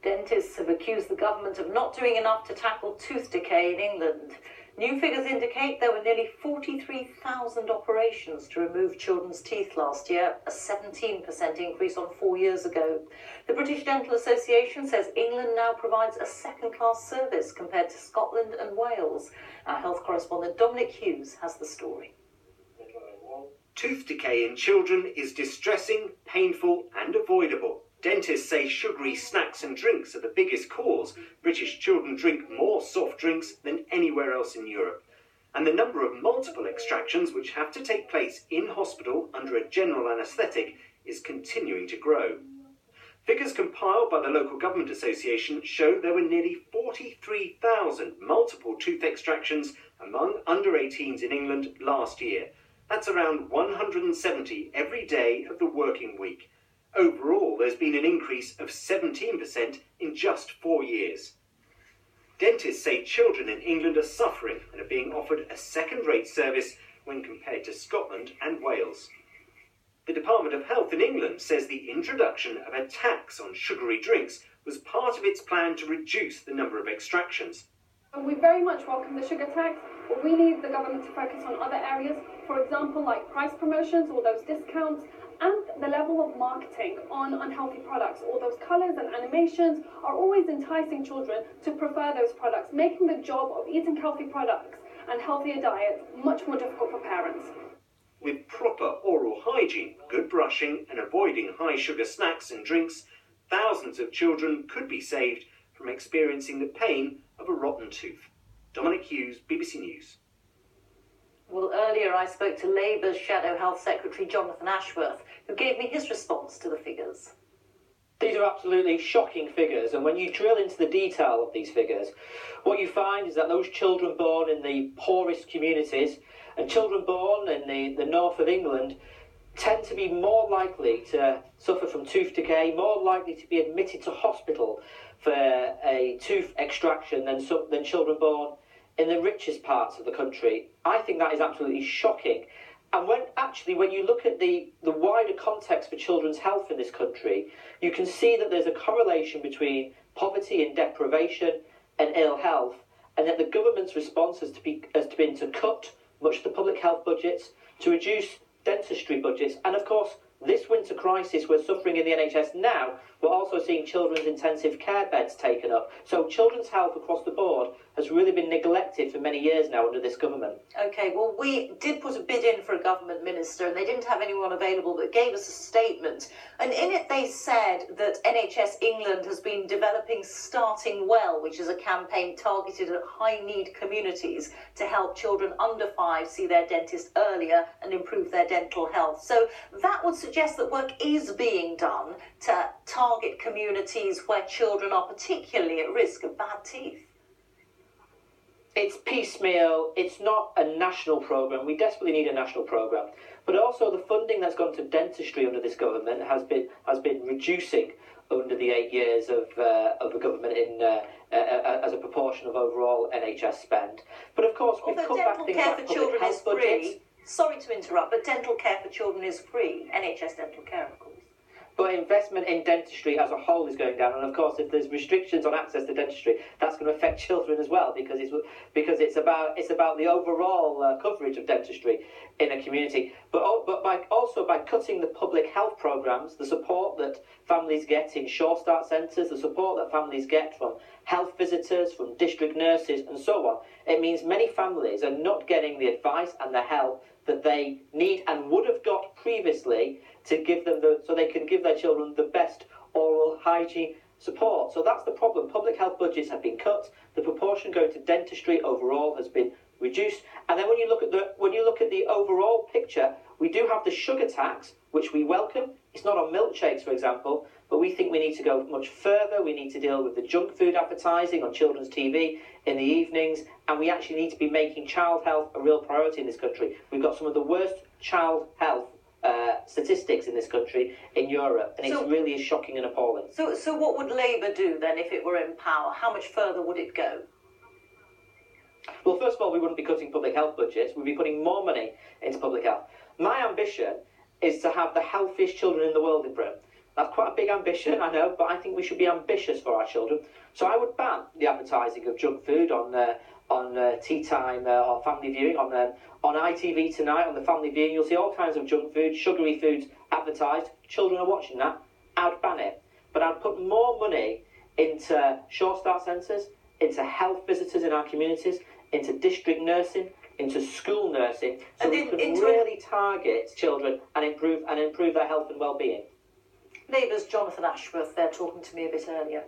Dentists have accused the government of not doing enough to tackle tooth decay in England. New figures indicate there were nearly 43,000 operations to remove children's teeth last year, a 17% increase on 4 years ago. The British Dental Association says England now provides a second-class service compared to Scotland and Wales. Our health correspondent Dominic Hughes has the story. Tooth decay in children is distressing, painful and avoidable. Dentists say sugary snacks and drinks are the biggest cause. British children drink more soft drinks than anywhere else in Europe. And the number of multiple extractions which have to take place in hospital under a general anaesthetic is continuing to grow. Figures compiled by the local government association show there were nearly 43,000 multiple tooth extractions among under 18s in England last year. That's around 170 every day of the working week. Overall, there's been an increase of 17% in just 4 years. Dentists say children in England are suffering and are being offered a second-rate service when compared to Scotland and Wales. The Department of Health in England says the introduction of a tax on sugary drinks was part of its plan to reduce the number of extractions. We very much welcome the sugar tax, but we need the government to focus on other areas, for example, like price promotions or those discounts, and the level of marketing on unhealthy products. All those colours and animations are always enticing children to prefer those products, making the job of eating healthy products and healthier diets much more difficult for parents. With proper oral hygiene, good brushing and avoiding high-sugar snacks and drinks, thousands of children could be saved from experiencing the pain of a rotten tooth. Dominic Hughes, BBC News. Well, earlier I spoke to Labour's Shadow Health Secretary Jonathan Ashworth, who gave me his response to the figures. These are absolutely shocking figures, and when you drill into the detail of these figures, what you find is that those children born in the poorest communities and children born in the north of England tend to be more likely to suffer from tooth decay, more likely to be admitted to hospital for a tooth extraction than children born in the richest parts of the country. I think that is absolutely shocking. And when you look at the wider context for children's health in this country, you can see that there's a correlation between poverty and deprivation and ill health, and that the government's response has been to cut much of the public health budgets, to reduce dentistry budgets, and of course, this winter crisis we're suffering in the NHS now, we're also seeing children's intensive care beds taken up. So children's health across the board has really been neglected for many years now under this government. OK, well, we did put a bid in for a government minister and they didn't have anyone available, but gave us a statement. And in it they said that NHS England has been developing Starting Well, which is a campaign targeted at high-need communities to help children under 5 see their dentist earlier and improve their dental health. So that would suggest that work is being done to target communities where children are particularly at risk of bad teeth. It's piecemeal, it's not a national programme. We desperately need a national programme. But also the funding that's gone to dentistry under this government has been reducing under the 8 years of the government as a proportion of overall NHS spend. But of course, we've cut back things like public health budgets. Sorry to interrupt, but dental care for children is free. NHS dental care, of course. But investment in dentistry as a whole is going down, and of course, if there's restrictions on access to dentistry, that's going to affect children as well, because it's about the overall coverage of dentistry in a community. But by cutting the public health programmes, the support that families get in Sure Start centres, the support that families get from health visitors, from district nurses, and so on, it means many families are not getting the advice and the help that they need and would have got previously to give them so they can give their children the best oral hygiene support. So that's the problem. Public health budgets have been cut. The proportion going to dentistry overall has been reduced. And then when you look at the overall picture, we do have the sugar tax, which we welcome. It's not on milkshakes, for example, but we think we need to go much further. We need to deal with the junk food advertising on children's TV in the evenings, and we actually need to be making child health a real priority in this country. We've got some of the worst child health statistics in this country in Europe, and it really is shocking and appalling. So what would Labour do then if it were in power? How much further would it go? Well, first of all, we wouldn't be cutting public health budgets. We'd be putting more money into public health. My ambition is to have the healthiest children in the world in Britain. That's quite a big ambition, I know, but I think we should be ambitious for our children. So I would ban the advertising of junk food on tea time or family viewing. On ITV tonight, on the family viewing, you'll see all kinds of junk food, sugary foods advertised. Children are watching that. I would ban it. But I'd put more money into Sure Start centres, into health visitors in our communities, into district nursing, into school nursing, so we can really target children and improve their health and well-being. Labour's Jonathan Ashworth there talking to me a bit earlier.